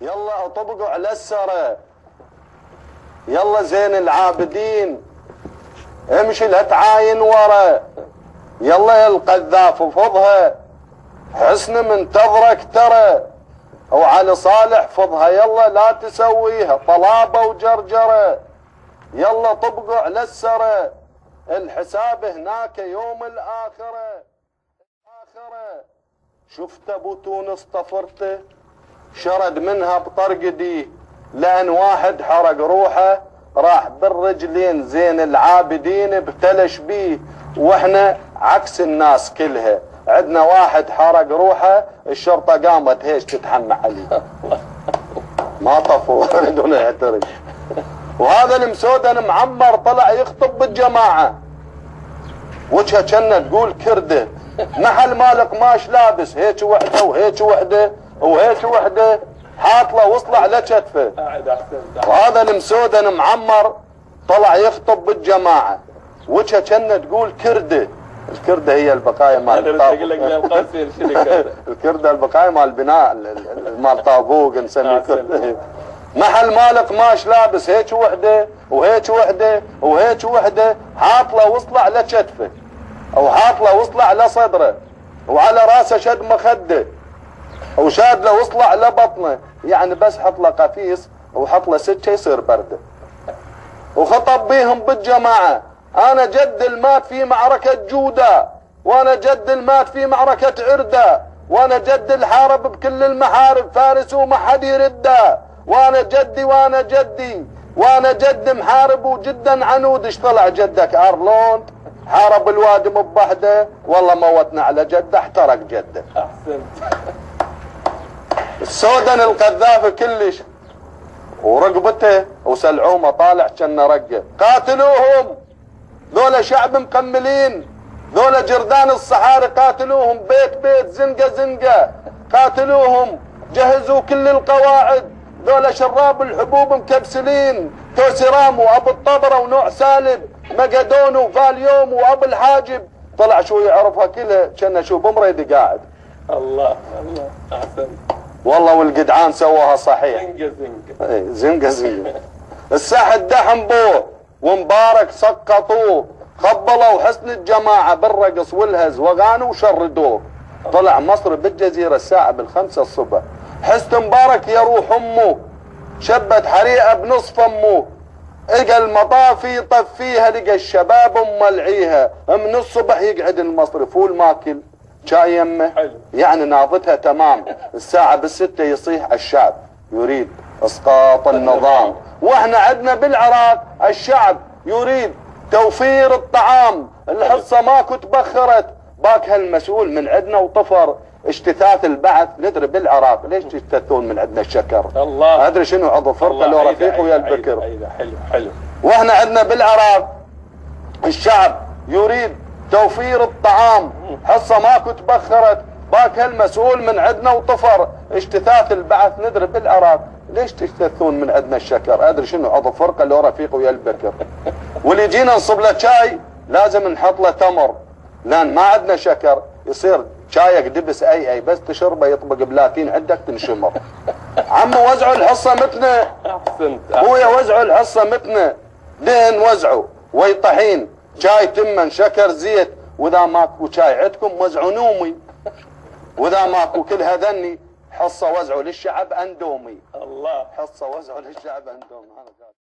يلا طبقوا على السرة. يلا زين العابدين امشي لا تعاين ورا. يلا يا القذاف وفضها، حسن منتظرك ترى، وعلي صالح فضها يلا لا تسويها طلابة وجرجرة. يلا طبقوا على السرة، الحساب هناك يوم الآخرة. شفت ابو تونس طفرته شرد منها بطرقدي، لان واحد حرق روحه راح بالرجلين زين العابدين ابتلش بيه. واحنا عكس الناس كلها، عندنا واحد حرق روحه الشرطة قامت هيش تتحمى عليه ما طفوا يريدون يعترف. وهذا المسودن معمر طلع يخطب بالجماعة، وجهه كنا تقول كرده، محل مالك ماش لابس هيك وحده وهيك وحده وهيك وحده، حاطله وصله على كتفه. وهذا المسودن معمر طلع يخطب بالجماعه، وجهه كنا تقول كرده. الكرده هي البقايا مال الكرده البقايا مال البناء مال طابوق نسميه كرده. محل مالك ماش لابس هيك وحده وهيك وحده وهيك وحده، حاطله وصله على كتفه او حاطله وصله على صدره، وعلى راسه شد مخده، وشاد له وصله على بطنه، يعني بس حط له قفيص وحط له سكه يصير برده. وخطب بيهم بالجماعه، انا جد المات في معركه جوده، وانا جد المات في معركه عرده، وانا جد الحارب بكل المحارب فارس وما حد يرده، وانا جدي وانا جدي وانا جد محارب وجدا عنود. ايش طلع جدك ارلوند؟ حارب الوادم ببحده، والله موتنا على جده احترق جده. احسنت. السودن القذافه كلش، ورقبته وسلعومه طالع كنا رقه. قاتلوهم ذولا شعب مكملين، ذولا جردان الصحاري قاتلوهم بيت بيت زنقه زنقه، قاتلوهم جهزوا كل القواعد. ذولا شراب الحبوب مكبسلين، توسرام وابو الطبره ونوع سالب، مقدون وفاليوم وابو الحاجب. طلع شو يعرفها كلها كنا شو بمريد قاعد. الله الله احسن والله والقدعان سووها صحيح. زنقه زنقه زنقه زنقه. الساحة دحم بوه ومبارك سقطوه، خبلوا حسن الجماعه بالرقص والهز وغانوا وشردوه. طلع مصر بالجزيره الساعه بالخمسة الصبح، حسن مبارك يروح امه، شبت حريقه بنص فمه، اجا المطافي طفيها، لقى الشباب ملعيها، من الصبح يقعد المصري فول ماكل شاي يمه، يعني ناضتها تمام. الساعه بالستة يصيح الشعب يريد اسقاط النظام. واحنا عندنا بالعراق الشعب يريد توفير الطعام، الحصه ماكو تبخرت، باك هالمسؤول من عندنا وطفر اجتثاث البعث. ندري بالعراق ليش تجتثون من عندنا الشكر؟ الله ادري شنو عضو فرقه لو رفيق ويا البكر. حلو حلو. واحنا عندنا بالعراق الشعب يريد توفير الطعام، حصه ماكو تبخرت، باك هالمسؤول من عندنا وطفر اجتثاث البعث. ندري بالعراق ليش تجتثون من عندنا الشكر؟ ادري شنو عضو فرقه لو رفيق ويا البكر. واللي يجينا نصب له شاي لازم نحط له تمر، لان ما عندنا شكر. يصير شايك دبس اي بس تشربه يطبق بلاتين عندك تنشمر. عمو وزعوا الحصه متنا. احسنت. ابويا وزعوا الحصه متنا، دهن وزعوا وي طحين، شاي تمن شكر زيت، واذا ماكو شاي عندكم وزعوا نومي، واذا ماكو كل هذني حصه وزعوا للشعب اندومي. الله. حصه وزعوا للشعب اندومي.